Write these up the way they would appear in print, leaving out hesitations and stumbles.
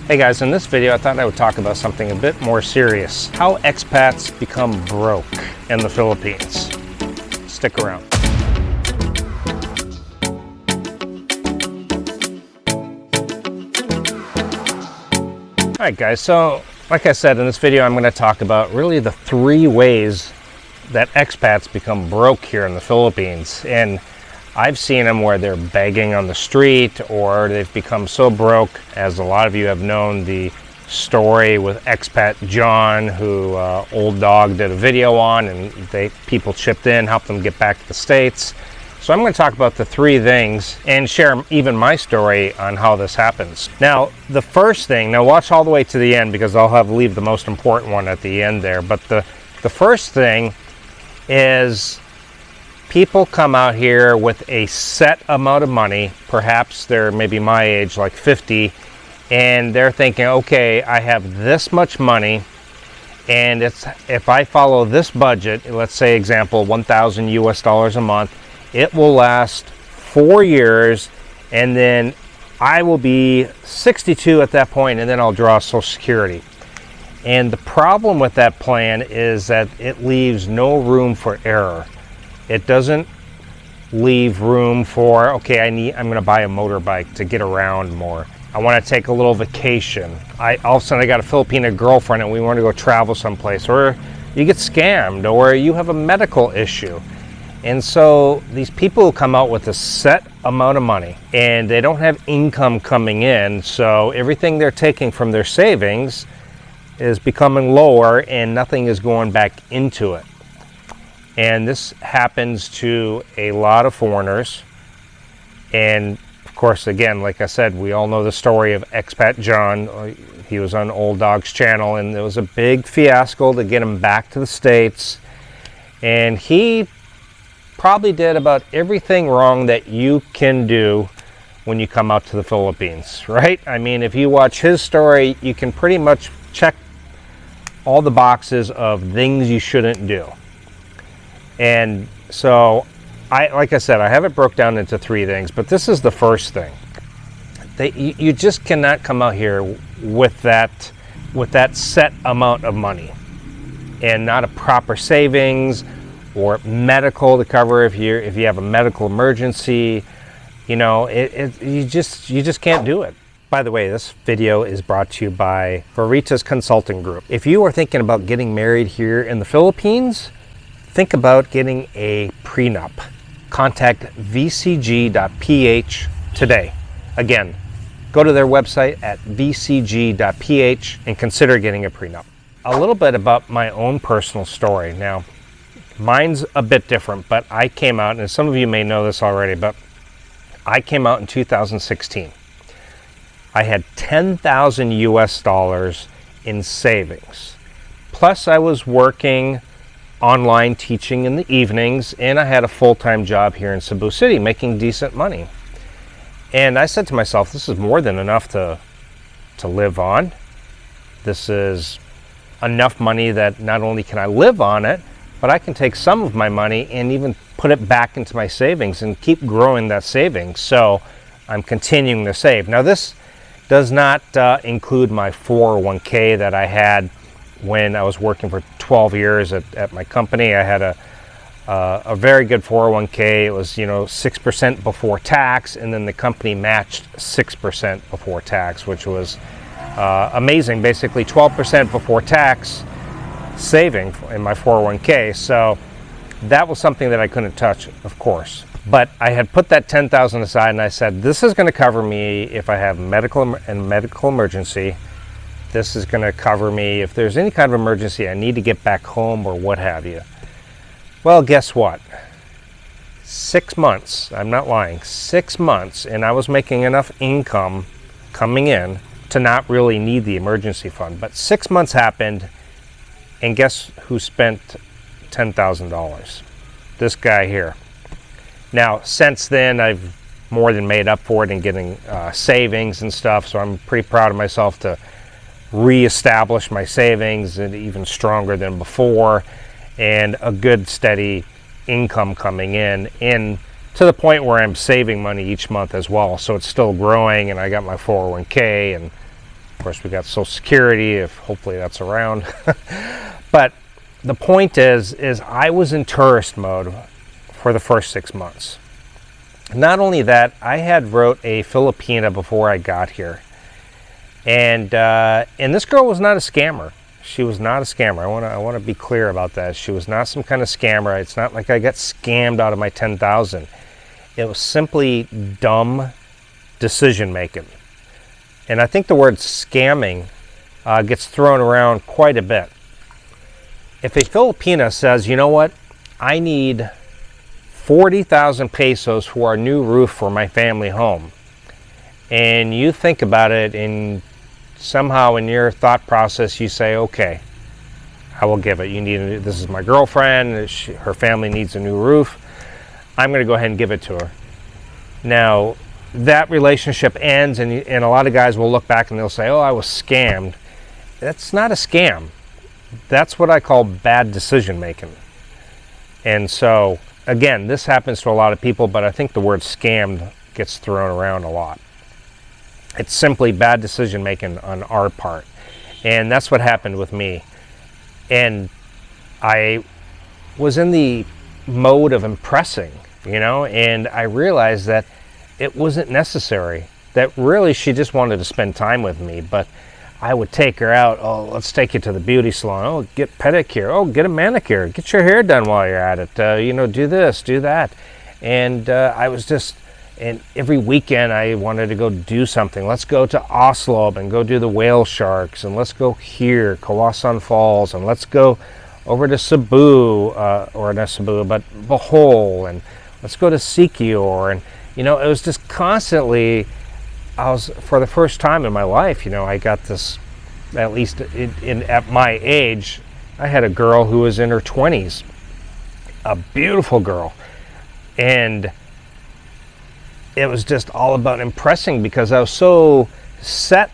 Hey guys, in this video I thought I would talk about something a bit more serious. How expats become broke in the Philippines. Stick around. Alright guys, so like I said in this video I'm going to talk about really the 3 ways that expats become broke here in the Philippines. And I've seen them where they're begging on the street, or they've become so broke, as a lot of you have known the story with expat John, who Old Dog did a video on, and people chipped in, helped them get back to the States. So I'm going to talk about the 3 things and share even my story on how this happens. Now, the first thing, now watch all the way to the end because I'll leave the most important one at the end there. But the first thing is people come out here with a set amount of money. Perhaps they're maybe my age, like 50, and they're thinking, okay, I have this much money, and if I follow this budget, let's say example $1,000 US a month, it will last 4 years, and then I will be 62 at that point, and then I'll draw Social Security. And the problem with that plan is that it leaves no room for error. It doesn't leave room for, okay, I'm going to buy a motorbike to get around more. I want to take a little vacation. All of a sudden I got a Filipino girlfriend and we want to go travel someplace. Or you get scammed, or you have a medical issue. And so these people come out with a set amount of money and they don't have income coming in. So everything they're taking from their savings is becoming lower and nothing is going back into it. And this happens to a lot of foreigners. And of course, again, like I said, we all know the story of expat John. He was on Old Dog's channel, and there was a big fiasco to get him back to the States. And he probably did about everything wrong that you can do when you come out to the Philippines, right? I mean, if you watch his story, you can pretty much check all the boxes of things you shouldn't do. And so, like I said, I have it broke down into 3 things, but this is the first thing. You just cannot come out here with that set amount of money and not a proper savings or medical to cover if you have a medical emergency. You know, you just can't do it. By the way, this video is brought to you by Verita's Consulting Group. If you are thinking about getting married here in the Philippines, think about getting a prenup. Contact vcg.ph today. Again, go to their website at vcg.ph and consider getting a prenup. A little bit about my own personal story. Now, mine's a bit different, but I came out, and some of you may know this already, but I came out in 2016. I had $10,000 US in savings. Plus I was working online teaching in the evenings, and I had a full-time job here in Cebu City making decent money. And I said to myself, this is more than enough to live on. This is enough money that not only can I live on it, but I can take some of my money and even put it back into my savings and keep growing that savings. So I'm continuing to save. Now this does not include my 401k that I had when I was working for 12 years at my company. I had a very good 401k. It was 6% before tax, and then the company matched 6% before tax, which was amazing. Basically 12% before tax saving in my 401k. So that was something that I couldn't touch, of course. But I had put that $10,000 aside, and I said, this is going to cover me if I have medical emergency. This is going to cover me if there's any kind of emergency, I need to get back home or what have you. Well, guess what? 6 months, I'm not lying, 6 months, and I was making enough income coming in to not really need the emergency fund. But 6 months happened, and guess who spent $10,000? This guy here. Now, since then, I've more than made up for it in getting savings and stuff, so I'm pretty proud of myself to reestablish my savings and even stronger than before, and a good steady income coming in to the point where I'm saving money each month as well. So it's still growing, and I got my 401k and Of course, we got Social Security, if hopefully that's around. But the point is I was in tourist mode for the first 6 months. Not only that, I had wrote a Filipina before I got here. And this girl was not a scammer. She was not a scammer. I want to be clear about that. She was not some kind of scammer. It's not like I got scammed out of my 10,000. It was simply dumb decision making. And I think the word scamming gets thrown around quite a bit. If a Filipina says, you know what, I need 40,000 pesos for our new roof for my family home, and you think about it, and somehow in your thought process you say, okay, I will give it. This is my girlfriend, her family needs a new roof, I'm going to go ahead and give it to her. Now that relationship ends, and a lot of guys will look back and they'll say, oh, I was scammed. That's not a scam. That's what I call bad decision making. And so again, this happens to a lot of people, but I think the word scammed gets thrown around a lot. It's simply bad decision making on our part. And that's what happened with me. And I was in the mode of impressing, and I realized that it wasn't necessary. That really she just wanted to spend time with me, but I would take her out. Oh, let's take you to the beauty salon. Oh, get pedicure. Oh, get a manicure. Get your hair done while you're at it. Do this, do that. And I was just, and every weekend I wanted to go do something. Let's go to Oslo and go do the whale sharks. And let's go here, Kawasan Falls. And let's go over to Cebu, or not Cebu, but Bohol. And let's go to Siquijor. And, it was just constantly, for the first time in my life, I got this, at least at my age, I had a girl who was in her 20s, a beautiful girl. And it was just all about impressing, because I was so set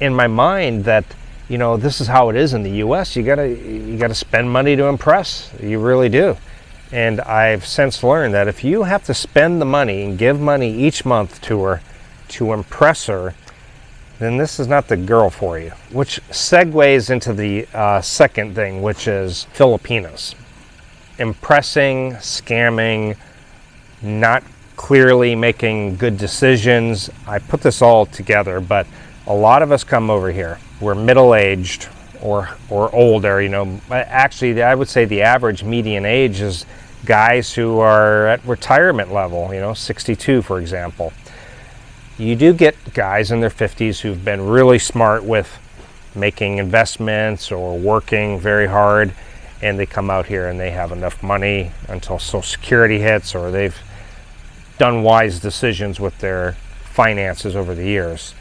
in my mind that, this is how it is in the U.S. You gotta spend money to impress. You really do. And I've since learned that if you have to spend the money and give money each month to her to impress her, then this is not the girl for you. Which segues into the second thing, which is Filipinas. Impressing, scamming, not clearly making good decisions. I put this all together, but a lot of us come over here. We're middle-aged or older, Actually, I would say the average median age is guys who are at retirement level, 62, for example. You do get guys in their 50s who've been really smart with making investments or working very hard, and they come out here and they have enough money until Social Security hits, or they've done wise decisions with their finances over the years.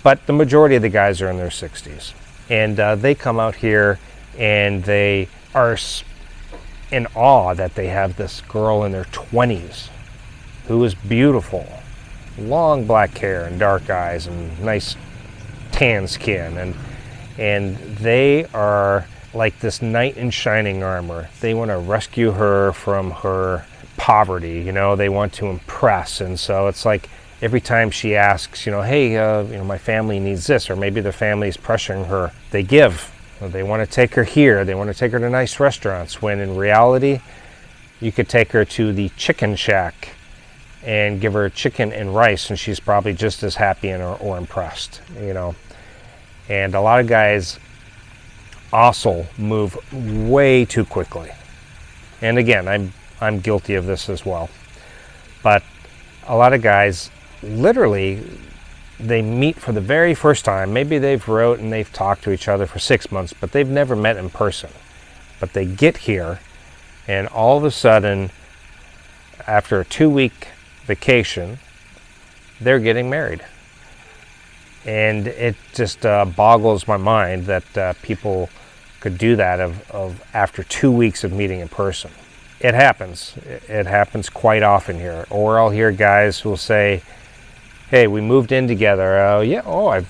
But the majority of the guys are in their 60s. And they come out here and they are in awe that they have this girl in their 20s who is beautiful. Long black hair and dark eyes and nice tan skin. And they are like this knight in shining armor. They want to rescue her from her poverty, they want to impress. And so it's like every time she asks, hey, my family needs this, or maybe the family is pressuring her, they give. They want to take her here. They want to take her to nice restaurants, when in reality, you could take her to the chicken shack and give her chicken and rice, and she's probably just as happy or impressed, And a lot of guys also move way too quickly. And again, I'm guilty of this as well. But a lot of guys, literally, they meet for the very first time. Maybe they've wrote and they've talked to each other for 6 months, but they've never met in person. But they get here, and all of a sudden, after a 2-week vacation, they're getting married. And it just boggles my mind that people could do that of after 2 weeks of meeting in person. It happens. It happens quite often here. Or I'll hear guys who will say, hey, we moved in together. I've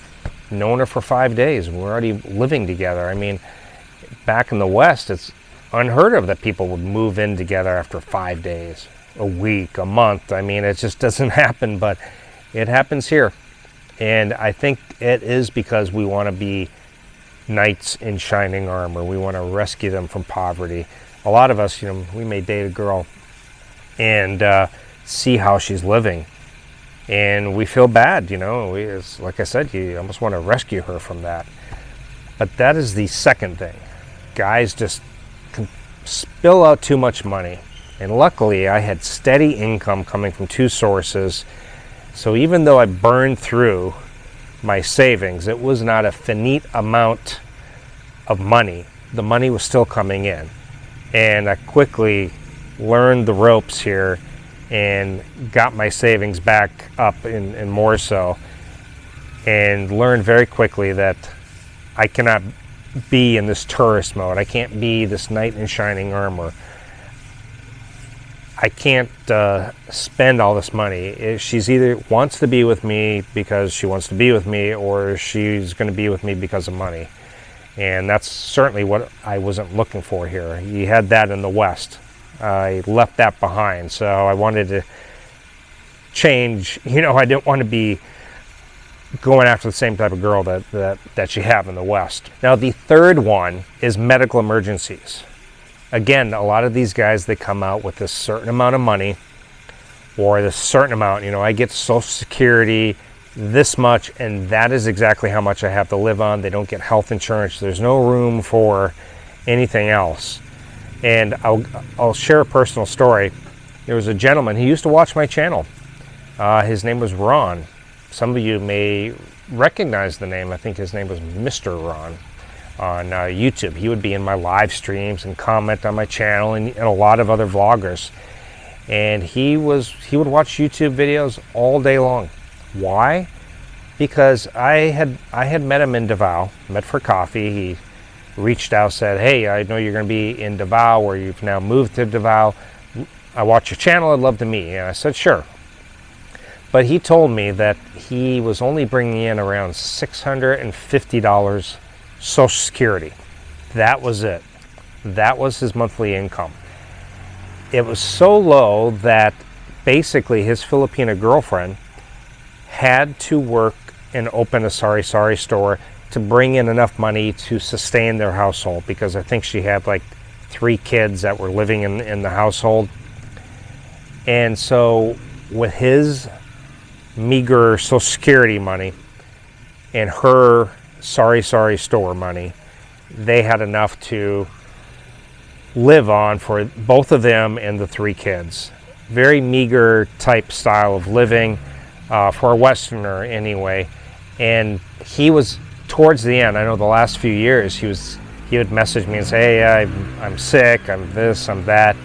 known her for 5 days. We're already living together. I mean, back in the West, it's unheard of that people would move in together after 5 days, a week, a month. I mean, it just doesn't happen, but it happens here. And I think it is because we want to be knights in shining armor. We want to rescue them from poverty. A lot of us, we may date a girl and see how she's living, and we feel bad. Like I said, you almost want to rescue her from that. But that is the second thing. Guys just can spill out too much money. And luckily, I had steady income coming from 2 sources. So even though I burned through my savings, it was not a finite amount of money. The money was still coming in. And I quickly learned the ropes here and got my savings back up and more so. And learned very quickly that I cannot be in this tourist mode. I can't be this knight in shining armor. I can't spend all this money. She's either wants to be with me because she wants to be with me, or she's going to be with me because of money. And that's certainly what I wasn't looking for here. You had that in the West. I left that behind, so I wanted to change. I didn't want to be going after the same type of girl that you have in the West. Now, the third one is medical emergencies. Again, a lot of these guys, they come out with this certain amount of money, or this certain amount. I get Social Security, this much, and that is exactly how much I have to live on. They don't get health insurance. There's no room for anything else. And I'll share a personal story. There was a gentleman, he used to watch my channel. His name was Ron. Some of you may recognize the name. I think his name was Mr. Ron on YouTube. He would be in my live streams and comment on my channel, and a lot of other vloggers. And he would watch YouTube videos all day long. Why? Because I had met him in Davao, met for coffee. He reached out, said, "Hey, I know you're going to be in Davao, or you've now moved to Davao. I watch your channel. I'd love to meet you." And I said, "Sure." But he told me that he was only bringing in around $650 Social Security. That was it. That was his monthly income. It was so low that basically his Filipina girlfriend had to work and open a sari-sari store to bring in enough money to sustain their household, because I think she had like 3 kids that were living in the household. And so with his meager Social Security money and her sari-sari store money, they had enough to live on for both of them and the 3 kids. Very meager type style of living for a Westerner anyway. And he was, towards the end, I know the last few years, he would message me and say, "Hey, I'm sick, I'm this, I'm that."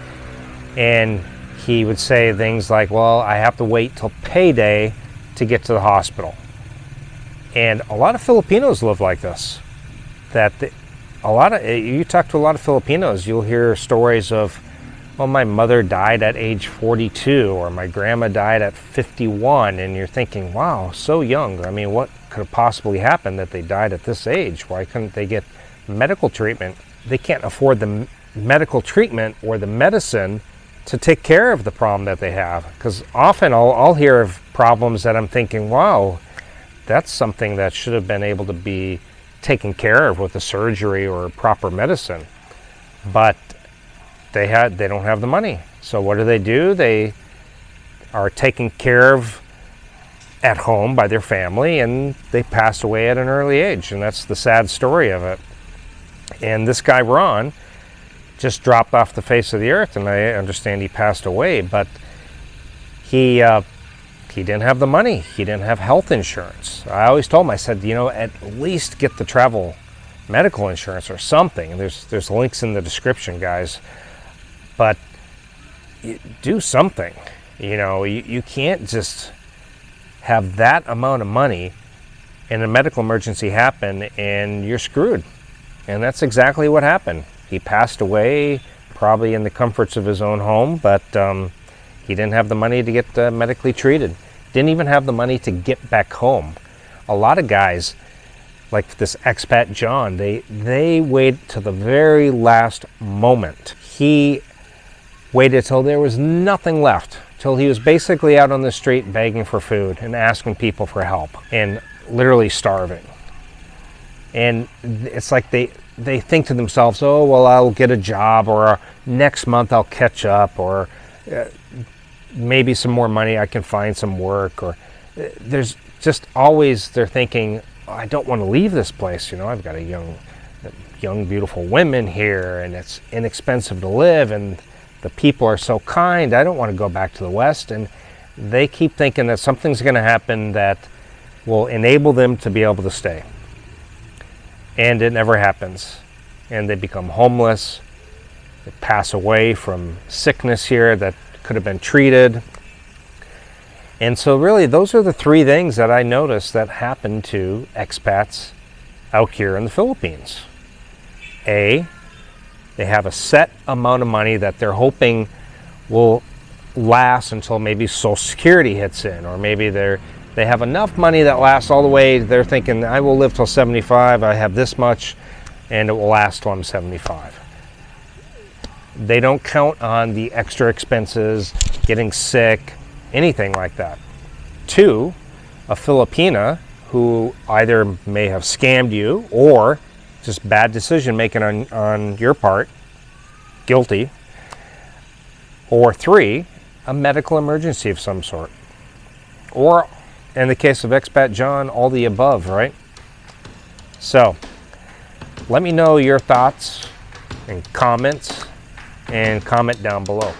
And he would say things like, "Well, I have to wait till payday to get to the hospital." And a lot of Filipinos live like this. You talk to a lot of Filipinos, you'll hear stories of, "Well, my mother died at age 42, or my grandma died at 51, and you're thinking, "Wow, so young. I mean, what could have possibly happened that they died at this age? Why couldn't they get medical treatment?" They can't afford the medical treatment or the medicine to take care of the problem that they have. Because often I'll hear of problems that I'm thinking, wow, that's something that should have been able to be taken care of with a surgery or proper medicine. But they don't have the money. So what do? They are taken care of at home by their family, and they pass away at an early age. And that's the sad story of it. And this guy, Ron, just dropped off the face of the earth, and I understand he passed away, but he didn't have the money. He didn't have health insurance. I always told him, I said, at least get the travel medical insurance or something. There's links in the description, guys. But do something. You can't just have that amount of money and a medical emergency happen and you're screwed. And that's exactly what happened. He passed away probably in the comforts of his own home, but he didn't have the money to get medically treated. Didn't even have the money to get back home. A lot of guys, like this expat John, they wait to the very last moment. He waited till there was nothing left till he was basically out on the street begging for food and asking people for help and literally starving. And it's like they think to themselves, oh, well, I'll get a job, or next month I'll catch up, or maybe some more money, I can find some work, or there's just always, they're thinking, oh, I don't want to leave this place. You know, I've got a young, beautiful women here, and it's inexpensive to live, and the people are so kind. I don't want to go back to the West. And they keep thinking that something's going to happen that will enable them to be able to stay. And it never happens. And they become homeless. They pass away from sickness here that could have been treated. And so really, those are the three things that I noticed that happen to expats out here in the Philippines. A, they have a set amount of money that they're hoping will last until maybe Social Security hits in, or maybe they have enough money that lasts all the way. They're thinking, I will live till 75, I have this much, and it will last till I'm 75. They don't count on the extra expenses, getting sick, anything like that. Two, a Filipina who either may have scammed you or just bad decision making on your part, guilty. Or three, a medical emergency of some sort. Or, in the case of expat John, all the above, right? So, let me know your thoughts and comments, and comment down below.